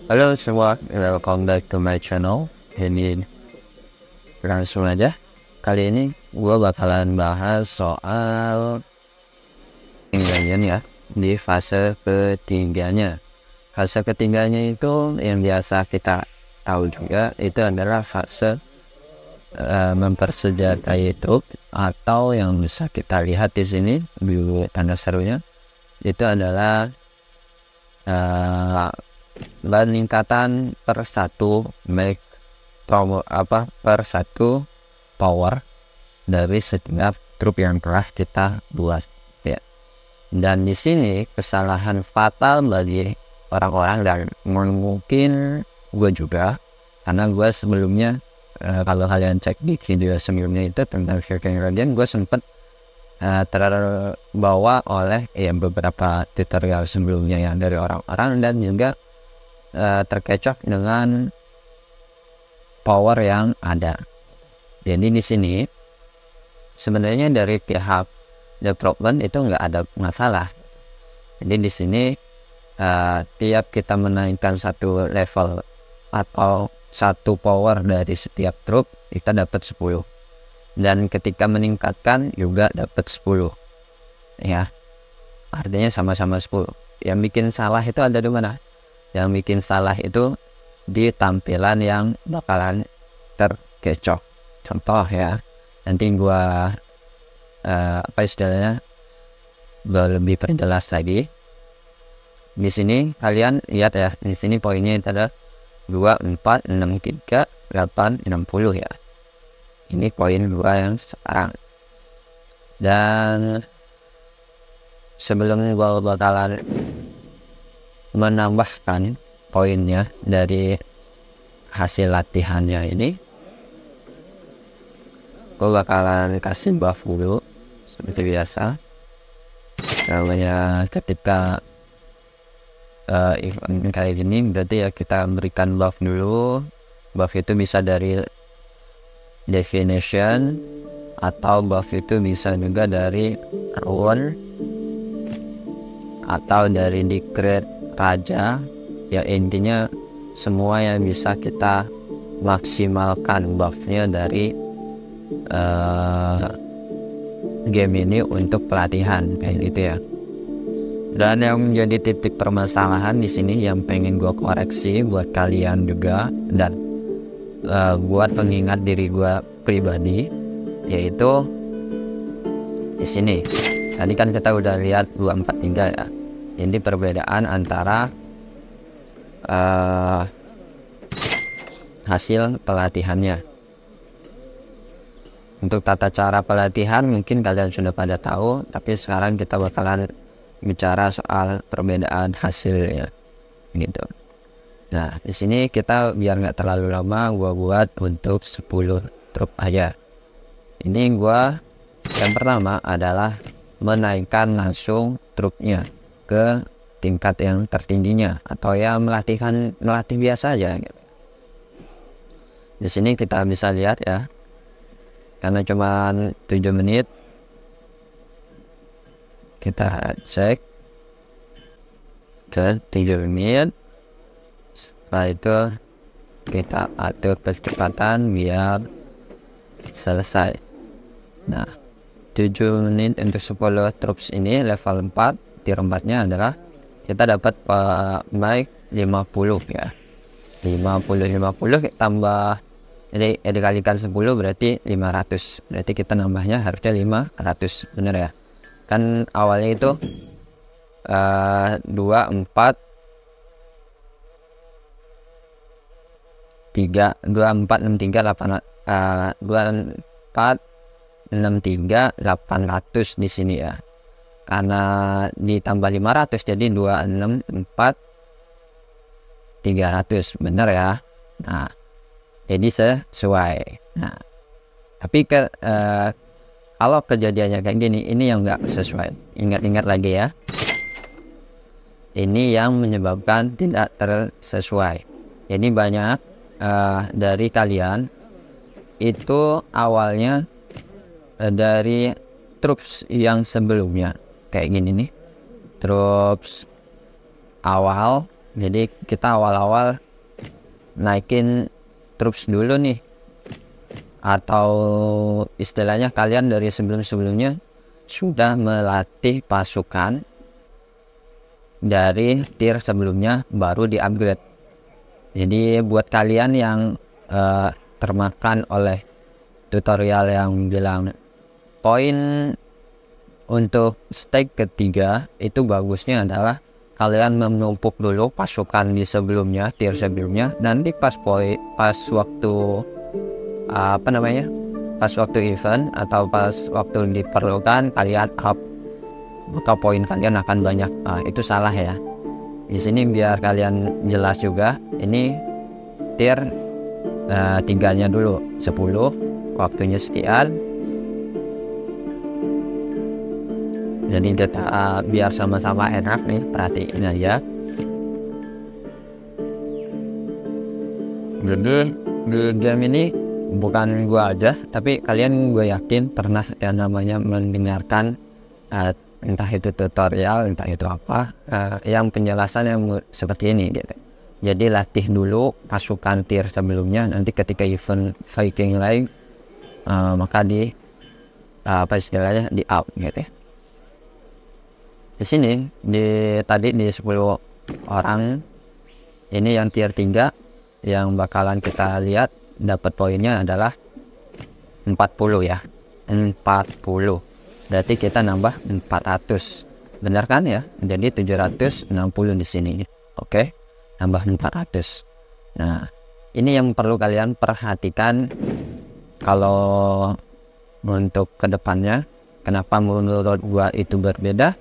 Halo semua, welcome back to my channel. Ini langsung aja. Kali ini gue bakalan bahas soal ingredient ya di fase ketiganya. Fase ketiganya itu yang biasa kita tahu juga itu adalah fase mempersenjatai truk, atau yang bisa kita lihat di sini di tanda serunya itu adalah peningkatan per satu make power per satu power dari setiap truk yang telah kita buat ya. Dan di sini kesalahan fatal bagi orang-orang, dan mungkin gue juga, karena gue sebelumnya kalau kalian cek di video sebelumnya itu tentang shifting gradient, gue sempet terbawa oleh beberapa tutorial sebelumnya yang dari orang-orang, dan juga terkecoh dengan power yang ada. Jadi di sini sebenarnya dari pihak development itu nggak ada masalah. Jadi di sini tiap kita menaikkan satu level atau satu power dari setiap truk, kita dapat 10, dan ketika meningkatkan juga dapat 10 ya, artinya sama-sama 10. Yang bikin salah itu ada di mana? Yang bikin salah itu di tampilan yang bakalan terkecoh. Contoh ya, nanti gua istilahnya lebih perjelas lagi. Di sini kalian lihat ya, di sini poinnya itu ada 2, 4, 6, 3, 8, 60 ya. Ini poin gua yang sekarang. Dan sebelum gua bakalan menambahkan poinnya dari hasil latihannya ini, gue bakalan kasih buff dulu seperti biasa. Namanya ketika event kayak gini berarti ya kita berikan buff dulu. Buff itu bisa dari definition, atau buff itu bisa juga dari rune, atau dari decree raja ya. Intinya semua yang bisa kita maksimalkan buffnya dari game ini untuk pelatihan kayak gitu ya. Dan yang menjadi titik permasalahan di sini yang pengen gue koreksi buat kalian juga, dan buat pengingat diri gue pribadi, yaitu di sini. Tadi kan kita udah lihat 243 ya. Jadi perbedaan antara hasil pelatihannya. Untuk tata cara pelatihan mungkin kalian sudah pada tahu, tapi sekarang kita bakalan bicara soal perbedaan hasilnya gitu. Nah di sini kita biar nggak terlalu lama, gua buat untuk 10 truk aja. Ini gua yang pertama adalah menaikkan langsung truknya ke tingkat yang tertingginya, atau ya melatih biasa aja gitu. Di sini kita bisa lihat ya, karena cuma 7 menit, kita cek ke 7 menit. Setelah itu kita atur kecepatan biar selesai. Nah 7 menit untuk 10 troops ini level 4. Tier 4 nya adalah kita dapat mic 50 ya. 50 tambah, jadi dikalikan 10 berarti 500. Berarti kita nambahnya harusnya 500, bener ya. Kan awalnya itu 2, 4, 3, 2, 4, 6, 3, 8, 2, 4, 6, 3, 800 di sini ya. Karena ditambah 500 jadi 2, 6, 4, 300, bener ya. Nah jadi sesuai. Nah tapi kalau kejadiannya kayak gini, ini yang nggak sesuai. Ingat-ingat lagi ya, ini yang menyebabkan tidak tersesuai. Jadi banyak dari kalian itu awalnya dari troops yang sebelumnya kayak gini nih, troops awal Jadi kita awal-awal naikin troops dulu nih, atau istilahnya kalian dari sebelum-sebelumnya sudah melatih pasukan dari tier sebelumnya baru di upgrade. Jadi buat kalian yang termakan oleh tutorial yang bilang poin untuk stage ketiga itu bagusnya adalah kalian menumpuk dulu pasukan di sebelumnya, tier sebelumnya, nanti pas waktu pas waktu event atau pas waktu diperlukan kalian up, maka poin kalian akan banyak. Itu salah ya. Di sini biar kalian jelas juga, ini tier 3-nya dulu 10, waktunya sekian. Jadi kita biar sama-sama enak nih, perhatiin aja. Jadi di game ini bukan gua aja, tapi kalian gue yakin pernah yang namanya mendengarkan entah itu tutorial, entah itu apa, yang penjelasan yang seperti ini gitu. Jadi latih dulu pasukan tier sebelumnya, nanti ketika event Viking lagi maka di istilahnya di up gitu ya. Di sini tadi di 10 orang ini yang tier 3 yang bakalan kita lihat dapat poinnya adalah 40 ya. 40. Berarti kita nambah 400. Benar kan ya? Jadi 760 di sini. Oke. Nambah 400. Nah, ini yang perlu kalian perhatikan kalau untuk kedepannya. Kenapa menurut gua itu berbeda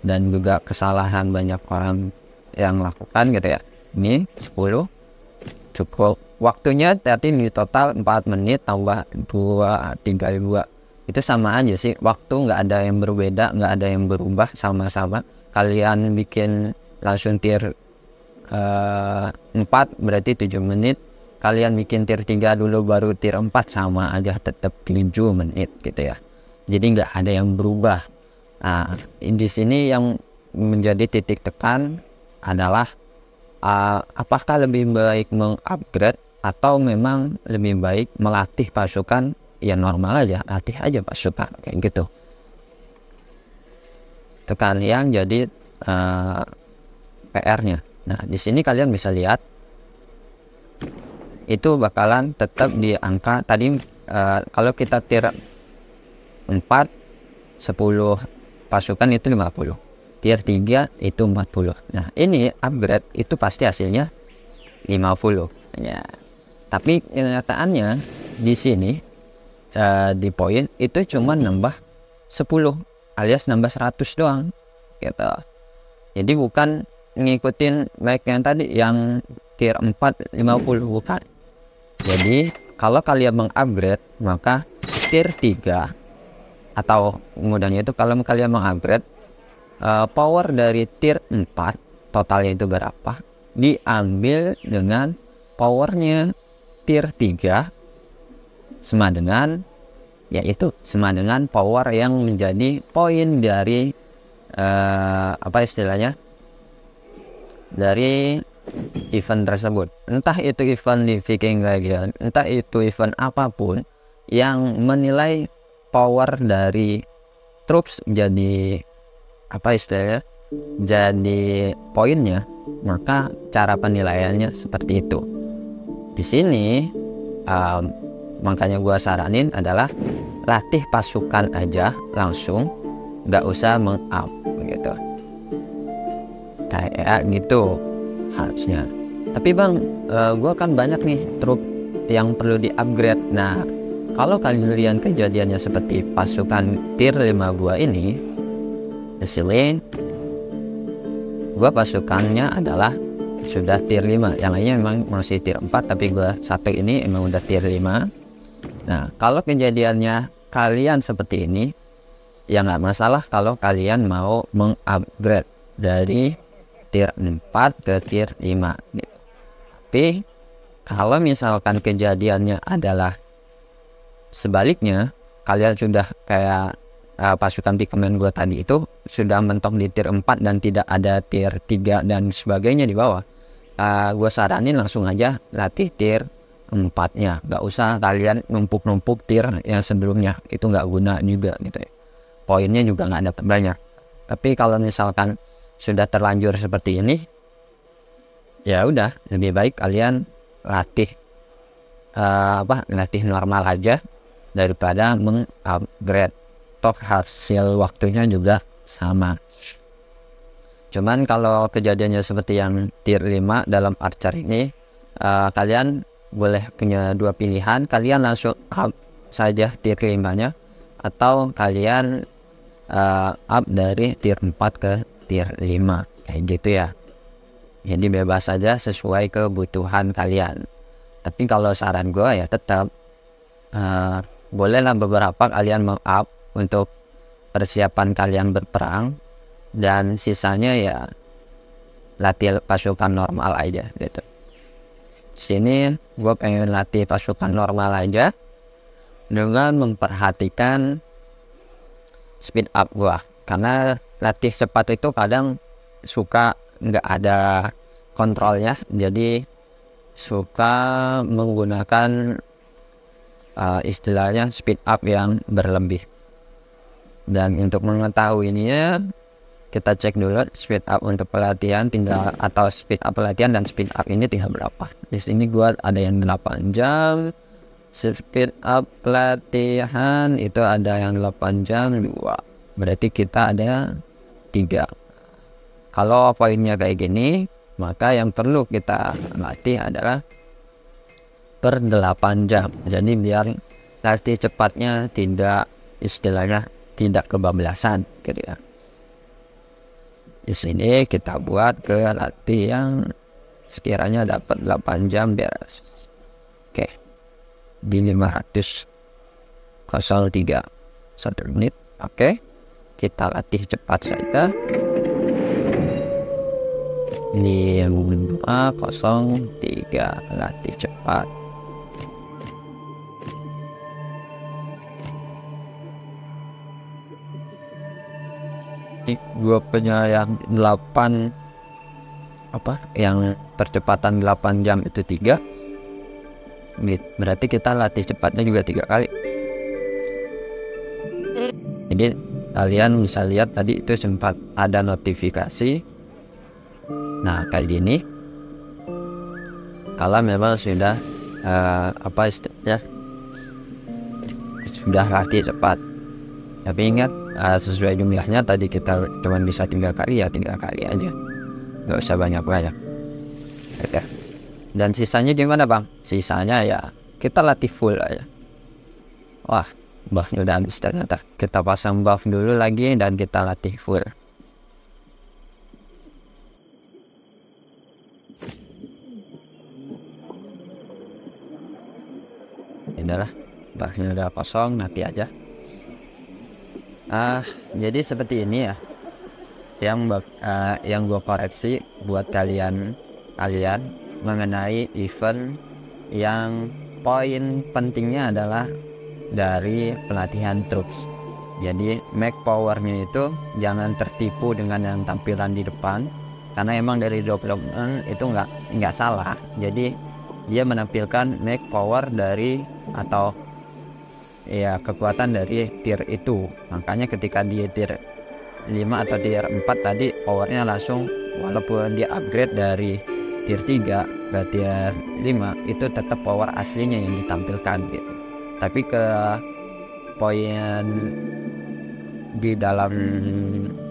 dan juga kesalahan banyak orang yang lakukan gitu ya. Ini 10 cukup waktunya, tadi di total 4 menit tambah 2 3 2 itu sama aja sih, waktu nggak ada yang berbeda, nggak ada yang berubah, sama-sama. Kalian bikin langsung tier 4 berarti 7 menit, kalian bikin tier 3 dulu baru tier 4 sama aja, tetap 7 menit gitu ya. Jadi nggak ada yang berubah. Nah, di sini yang menjadi titik tekan adalah apakah lebih baik mengupgrade atau memang lebih baik melatih pasukan ya normal aja, latih aja pasukan kayak gitu. Tekan yang jadi PR-nya. Nah, di sini kalian bisa lihat itu bakalan tetap di angka tadi. Kalau kita tier 4 10 pasukan itu 50, tier 3 itu 40. Nah, ini upgrade itu pasti hasilnya 50 ya. Tapi kenyataannya di sini di poin itu cuma nambah 10 alias nambah 100 doang gitu. Jadi bukan ngikutin baik yang tadi yang tier 4 50, bukan. Jadi kalau kalian mengupgrade maka tier 3 atau mudahnya itu kalau kalian mengupgrade power dari tier 4 totalnya itu berapa diambil dengan powernya tier 3 sama dengan power yang menjadi poin dari apa istilahnya dari event tersebut, entah itu event di Viking Legion, entah itu event apapun yang menilai power dari troops jadi apa istilahnya jadi poinnya, maka cara penilaiannya seperti itu. Di sini makanya gua saranin adalah latih pasukan aja langsung, nggak usah meng-up gitu, kayak gitu harusnya. Tapi bang, gua kan banyak nih troop yang perlu di upgrade. Nah, kalau kalian kejadiannya seperti pasukan tier 5 gua ini, hasilnya gua pasukannya adalah sudah tier 5, yang lainnya memang masih tier 4, tapi gua sampai ini emang udah tier 5. Nah, kalau kejadiannya kalian seperti ini, ya nggak masalah kalau kalian mau mengupgrade dari tier 4 ke tier 5 gitu. Tapi kalau misalkan kejadiannya adalah sebaliknya, kalian sudah kayak pasukan pikemen gue tadi itu sudah mentok di tier 4 dan tidak ada tier 3 dan sebagainya di bawah, gue saranin langsung aja latih tier 4-nya, nggak usah kalian numpuk-numpuk tier yang sebelumnya, itu nggak guna juga gitu ya, poinnya juga nggak dapat banyak. Tapi kalau misalkan sudah terlanjur seperti ini, ya udah lebih baik kalian latih latih normal aja daripada mengupgrade, toh hasil waktunya juga sama. Cuman kalau kejadiannya seperti yang tier 5 dalam Archer ini, kalian boleh punya dua pilihan, kalian langsung up saja tier 5-nya, atau kalian up dari tier 4 ke tier 5 kayak gitu ya. Jadi bebas saja sesuai kebutuhan kalian. Tapi kalau saran gue ya tetap bolehlah beberapa kalian meng-up untuk persiapan kalian berperang, dan sisanya ya latih pasukan normal aja gitu. Sini gue pengen latih pasukan normal aja dengan memperhatikan speed up gue, karena latih cepat itu kadang suka nggak ada kontrolnya, jadi suka menggunakan istilahnya speed up yang berlebih. Dan untuk mengetahuinya, kita cek dulu speed up untuk pelatihan tinggal, atau speed up pelatihan dan speed up ini tinggal berapa. Di sini gua ada yang 8 jam. Speed up pelatihan itu ada yang 8 jam 2. Berarti kita ada 3. Kalau poinnya kayak gini, maka yang perlu kita latih adalah per 8 jam. Jadi biar latih cepatnya tidak, istilahnya tidak kebablasan gitu ya. Di sini kita buat ke latih yang sekiranya dapat 8 jam beres. Oke. Di 503 1 menit. Oke. Kita latih cepat saja. 503 latih cepat. Gue punya yang 8 yang percepatan 8 jam itu 3, berarti kita latih cepatnya juga 3 kali. Jadi kalian bisa lihat tadi itu sempat ada notifikasi. Nah kayak gini, kalau memang sudah istilahnya sudah latih cepat. Tapi ingat, sesuai jumlahnya tadi kita cuma bisa 3 kali, ya 3 kali aja, nggak usah banyak-banyak. Oke. Dan sisanya gimana bang? Sisanya ya kita latih full aja. Wah, buffnya udah habis ternyata. Kita pasang buff dulu lagi dan kita latih full. Inilah buffnya udah kosong, nanti aja. Jadi seperti ini ya yang gue koreksi buat kalian mengenai event yang poin pentingnya adalah dari pelatihan troops. Jadi make powernya itu jangan tertipu dengan yang tampilan di depan, karena emang dari development itu nggak salah. Jadi dia menampilkan make power dari atau ya kekuatan dari tier itu. Makanya ketika di tier 5 atau tier 4 tadi powernya langsung, walaupun dia upgrade dari tier 3 ke tier 5, itu tetap power aslinya yang ditampilkan gitu. Tapi ke poin di dalam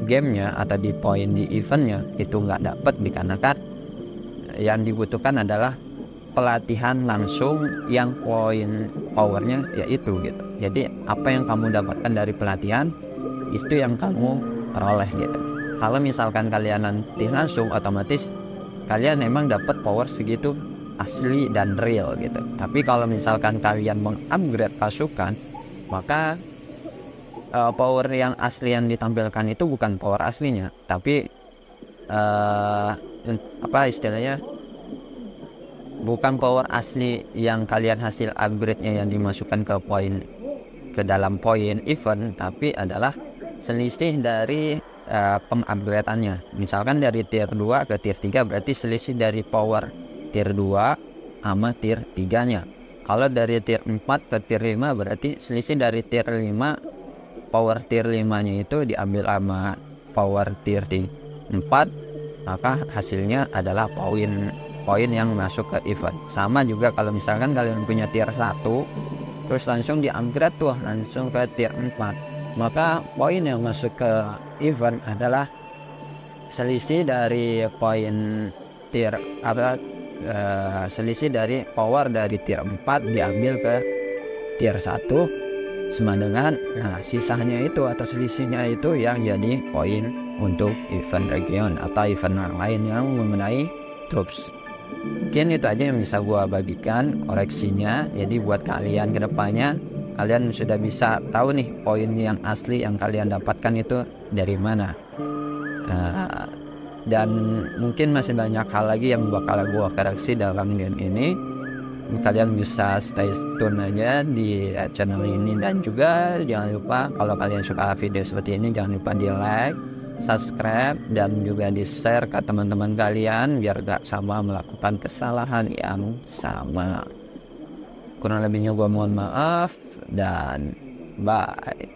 gamenya atau di poin di eventnya itu nggak dapat, dikarenakan yang dibutuhkan adalah pelatihan langsung yang poin powernya yaitu gitu. Jadi apa yang kamu dapatkan dari pelatihan itu yang kamu peroleh gitu. Kalau misalkan kalian nanti langsung, otomatis kalian memang dapat power segitu asli dan real gitu. Tapi kalau misalkan kalian mengupgrade pasukan, maka power yang asli yang ditampilkan itu bukan power aslinya, tapi istilahnya bukan power asli yang kalian hasil upgrade-nya yang dimasukkan ke dalam poin event, tapi adalah selisih dari pengupgradeannya. Misalkan dari tier 2 ke tier 3 berarti selisih dari power tier 2 sama tier 3 nya. Kalau dari tier 4 ke tier 5 berarti selisih dari tier 5 power tier 5 nya itu diambil sama power tier 4, maka hasilnya adalah poin yang masuk ke event. Sama juga kalau misalkan kalian punya tier 1 terus langsung di upgrade tuh langsung ke tier 4, maka poin yang masuk ke event adalah selisih dari poin tier selisih dari power dari tier 4 diambil ke tier 1 sama dengan sisanya itu atau selisihnya itu yang jadi poin untuk event region atau event yang lain yang mengenai troops. Mungkin itu aja yang bisa gua bagikan koreksinya. Jadi buat kalian kedepannya kalian sudah bisa tahu nih poin yang asli yang kalian dapatkan itu dari mana. Dan mungkin masih banyak hal lagi yang bakal gua koreksi dalam game ini. Kalian bisa stay tune aja di channel ini, dan juga jangan lupa kalau kalian suka video seperti ini jangan lupa di like, subscribe, dan juga di share ke teman-teman kalian biar gak sama melakukan kesalahan yang sama. Kurang lebihnya gua mohon maaf dan bye.